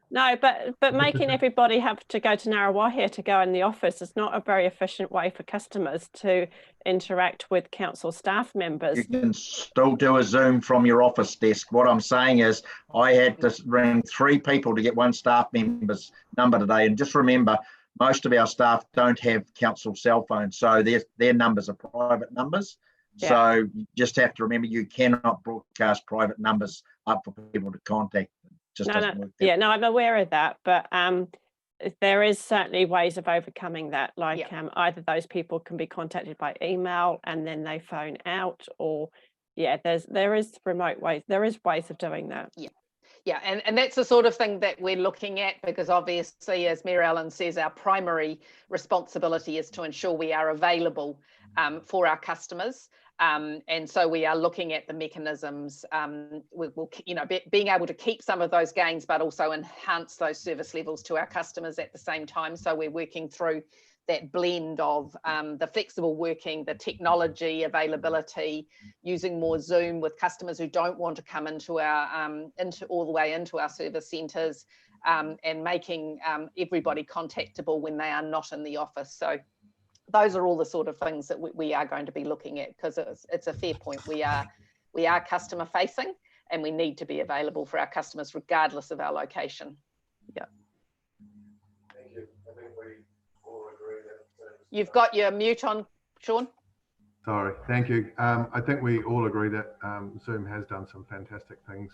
No, but making everybody have to go to Ngaruawahia to go in the office is not a very efficient way for customers to interact with council staff members. You can still do a Zoom from your office desk. What I'm saying is I had to ring 3 people to get 1 staff member's number today. And just remember, most of our staff don't have council cell phones, so their numbers are private numbers. Yeah. So you just have to remember, you cannot broadcast private numbers up for people to contact. Just doesn't work. Yeah, no, I'm aware of that, but there is certainly ways of overcoming that. Like either those people can be contacted by email and then they phone out, or there is remote ways. There is ways of doing that. Yeah, and that's the sort of thing that we're looking at, because obviously, as Mary Ellen says, our primary responsibility is to ensure we are available for our customers. And so we are looking at the mechanisms, we'll, you know, being able to keep some of those gains, but also enhance those service levels to our customers at the same time. So we're working through that blend of the flexible working, the technology availability, using more Zoom with customers who don't want to come into our all the way into our service centres, and making everybody contactable when they are not in the office. So those are all the sort of things that we are going to be looking at, because it's a fair point. We are customer facing, and we need to be available for our customers regardless of our location. Yeah. Thank you. You've got your mute on, Sean. Sorry, thank you. I think we all agree that Zoom has done some fantastic things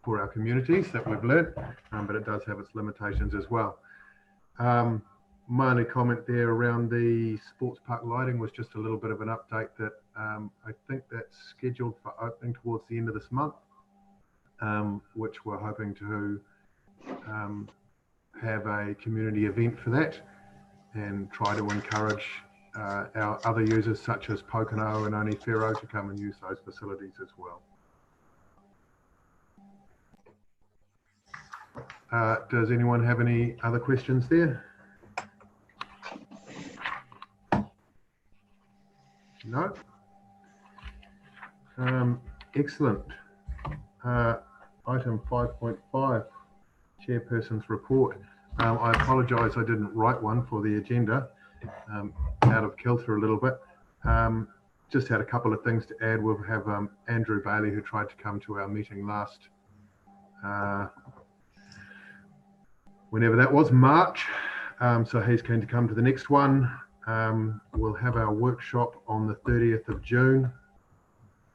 for our communities that we've learned, but it does have its limitations as well. My only comment there around the sports park lighting was just a little bit of an update that I think that's scheduled for opening towards the end of this month, which we're hoping to have a community event for that and try to encourage our other users such as Pocono and Onewhero to come and use those facilities as well. Does anyone have any other questions there? No? Excellent. Item 5.5, Chairperson's Report. I apologise I didn't write one for the agenda, out of kilter a little bit. Just had a couple of things to add. We'll have Andrew Bailey, who tried to come to our meeting last, whenever that was, March. So he's keen to come to the next one. We'll have our workshop on the 30th of June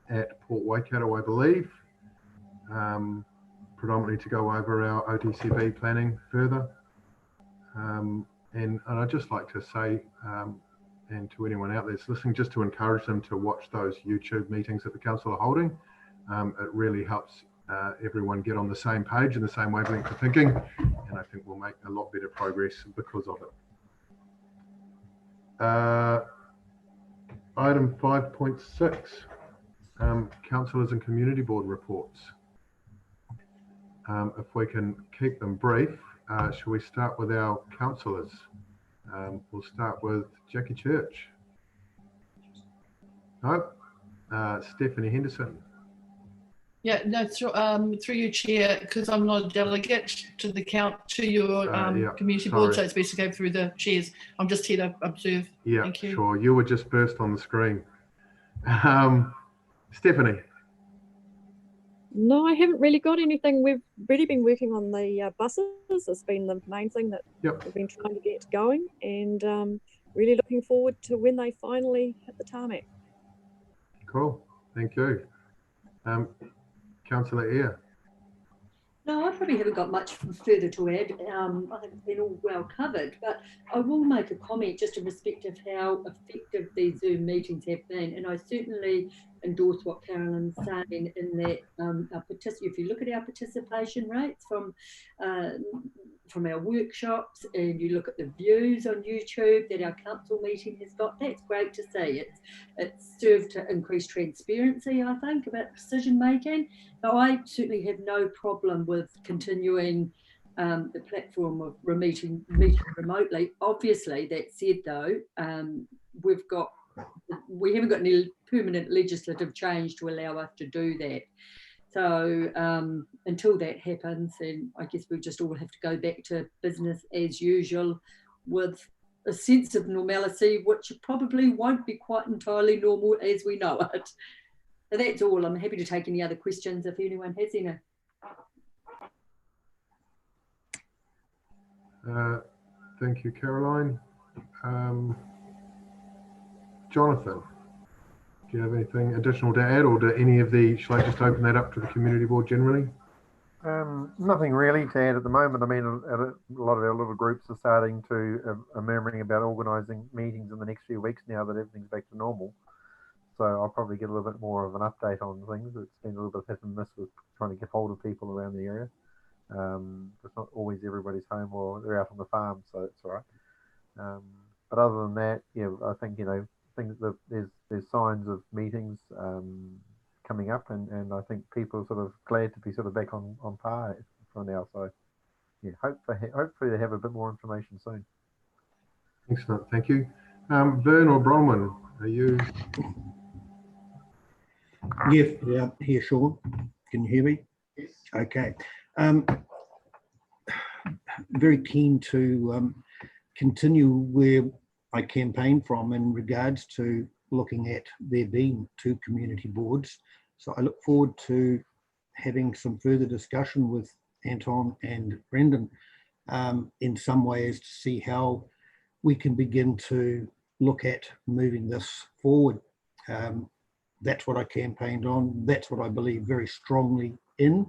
at Port Waikato, I believe, predominantly to go over our OTCB planning further. And I'd just like to say, and to anyone out there that's listening, just to encourage them to watch those YouTube meetings that the council are holding. It really helps everyone get on the same page and the same wavelength of thinking, and I think we'll make a lot better progress because of it. Item 5.6, councillors and community board reports. If we can keep them brief, shall we start with our councillors? We'll start with Jackie Church. No? Stephanie Henderson. Yeah, no, through you, Chair, because I'm not a delegate to the your community board, so it's best to go through the chairs. I'm just here to observe. Yeah, thank you. Sure. You were just burst on the screen. Stephanie. No, I haven't really got anything. We've really been working on the buses. It's been the main thing that we've been trying to get going, and really looking forward to when they finally hit the tarmac. Cool. Thank you. Councillor Eyre. No, I probably haven't got much further to add. I think it's been all well covered, but I will make a comment just in respect of how effective these Zoom meetings have been. And I certainly endorse what Carolyn's saying in that if you look at our participation rates from our workshops, and you look at the views on YouTube that our council meeting has got, that's great to see. It's served to increase transparency, I think, about decision making. So I certainly have no problem with continuing the platform of meeting remotely. Obviously, that said though, we haven't got any permanent legislative change to allow us to do that. So until that happens, then I guess we just all have to go back to business as usual with a sense of normality, which probably won't be quite entirely normal as we know it. So that's all. I'm happy to take any other questions if anyone has any. Thank you, Caroline. Jonathan, do you have anything additional to add, or do any of shall I just open that up to the community board generally? Nothing really to add at the moment. I mean, a lot of our little groups are starting to are murmuring about organising meetings in the next few weeks now that everything's back to normal. So I'll probably get a little bit more of an update on things. It's been a little bit hit and miss with trying to get hold of people around the area. It's not always everybody's home or they're out on the farm, so it's all right. But other than that, yeah, I think, things that there's signs of meetings coming up, and I think people are sort of glad to be sort of back on par for now. So yeah, hopefully they have a bit more information soon. Excellent, thank you. Vern or Bronwyn, are you? Yes, yeah, here, Sean. Can you hear me? Yes. Okay. Very keen to continue where I campaigned from in regards to looking at there being 2 community boards. So I look forward to having some further discussion with Anton and Brendan in some ways to see how we can begin to look at moving this forward. That's what I campaigned on. That's what I believe very strongly in.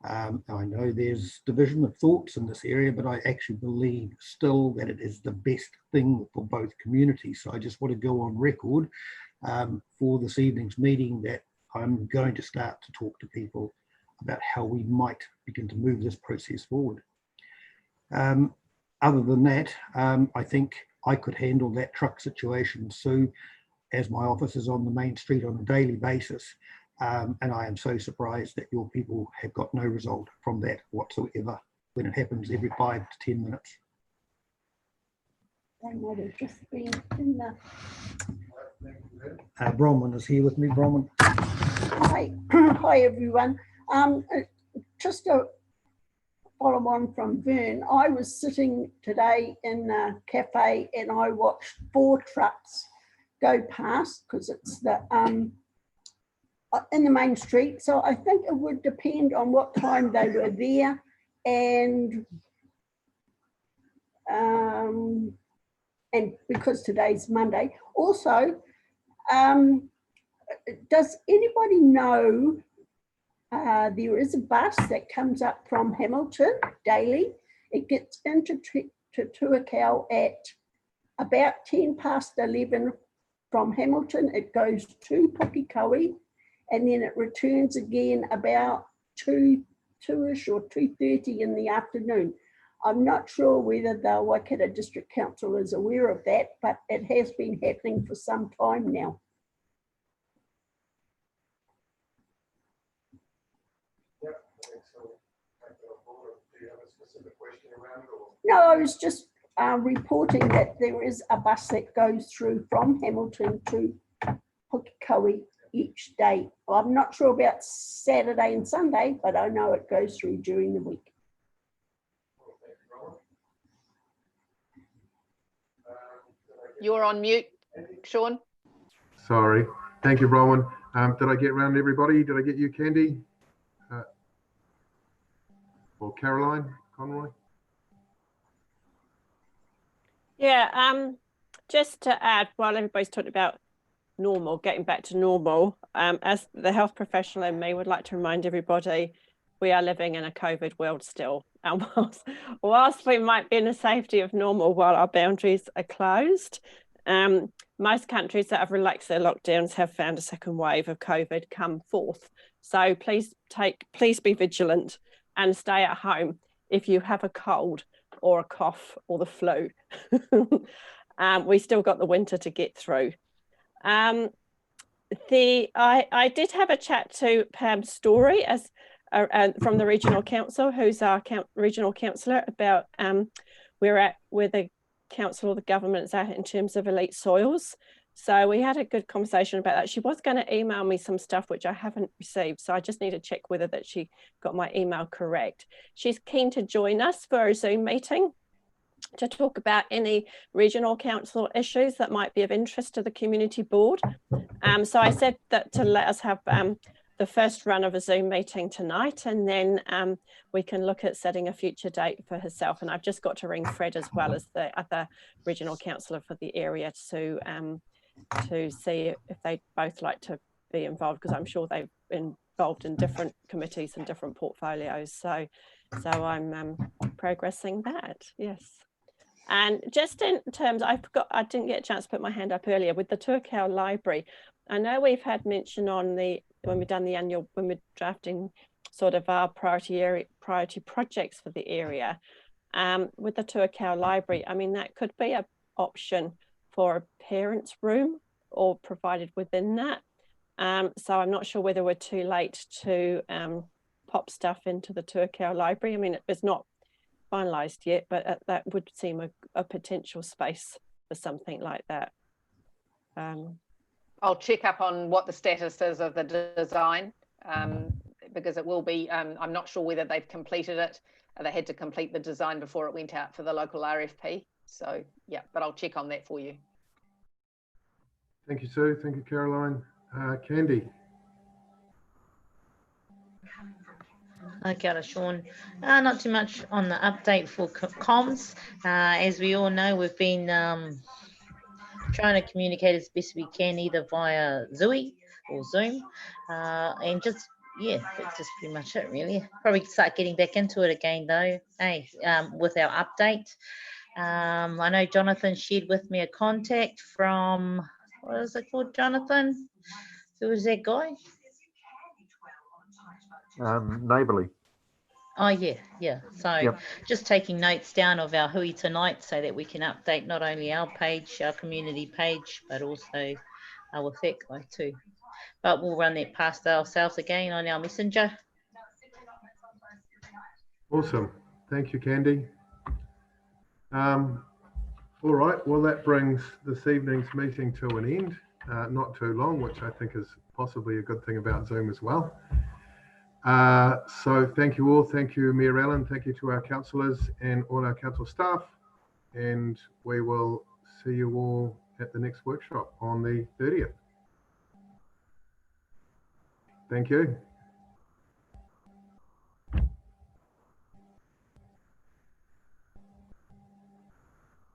I know there's division of thoughts in this area, but I actually believe still that it is the best thing for both communities. So I just want to go on record for this evening's meeting that I'm going to start to talk to people about how we might begin to move this process forward. Other than that, I think I could handle that truck situation, Sue, as my office is on the main street on a daily basis. And I am so surprised that your people have got no result from that whatsoever when it happens every 5 to 10 minutes. They might have just been in the... Bronwyn is here with me. Bronwyn. Hi, hi everyone. Just to follow on from Vern, I was sitting today in a cafe and I watched 4 trucks go past because it's the in the main street. So I think it would depend on what time they were there and because today's Monday. Also, does anybody know there is a bus that comes up from Hamilton daily? It gets into Tuakau at about 11:10 from Hamilton. It goes to Pukekohe and then it returns again about 2-ish or 2:30 in the afternoon. I'm not sure whether the Waikato District Council is aware of that, but it has been happening for some time now. No, I was just reporting that there is a bus that goes through from Hamilton to Pukekohe each day. I'm not sure about Saturday and Sunday, but I know it goes through during the week. You're on mute, Sean. Sorry. Thank you, Bronwyn. Did I get around everybody? Did I get you, Candy? Or Caroline Conroy? Yeah, just to add, while everybody's talking about normal, getting back to normal, as the health professional in me would like to remind everybody, we are living in a COVID world still. And whilst we might be in the safety of normal while our boundaries are closed, most countries that have relaxed their lockdowns have found a second wave of COVID come forth. So please be vigilant and stay at home if you have a cold or a cough or the flu. We still got the winter to get through. I did have a chat to Pam Story from the Regional Council, who's our Regional Councillor, about where the council or the government is at in terms of elite soils. So we had a good conversation about that. She was going to email me some stuff which I haven't received, so I just need to check whether that she got my email correct. She's keen to join us for a Zoom meeting to talk about any regional council issues that might be of interest to the community board. So I said that to let us have the first run of a Zoom meeting tonight, and then we can look at setting a future date for herself. And I've just got to ring Fred as well as the other regional councillor for the area to see if they'd both like to be involved, because I'm sure they've been involved in different committees and different portfolios. So I'm progressing that, yes. And just in terms, I didn't get a chance to put my hand up earlier with the Tuakau Library. I know we've had mention on when we're drafting sort of our priority projects for the area, with the Tuakau Library. I mean, that could be an option for a parents' room or provided within that. So I'm not sure whether we're too late to pop stuff into the Tuakau Library. I mean, it's not finalised yet, but that would seem a potential space for something like that. I'll check up on what the status is of the design, because it will be, I'm not sure whether they've completed it. They had to complete the design before it went out for the local RFP. So yeah, but I'll check on that for you. Thank you, Sue. Thank you, Caroline. Candy. Kia ora, Sean. Not too much on the update for comms. As we all know, we've been trying to communicate as best we can, either via Zoom or Zoom, and just, yeah, that's just pretty much it, really. Probably start getting back into it again, though, hey, with our update. I know Jonathan shared with me a contact from, what is it called, Jonathan? Who was that guy? Neighbourly. Oh, yeah. So Yep. just taking notes down of our hui tonight so that we can update not only our page, our community page, but also with that guy too. But we'll run that past ourselves again on our messenger. Awesome. Thank you, Candy. All right, well, that brings this evening's meeting to an end. Not too long, which I think is possibly a good thing about Zoom as well. So thank you all. Thank you, Mayor Allen. Thank you to our councillors and all our council staff. And we will see you all at the next workshop on the 30th. Thank you.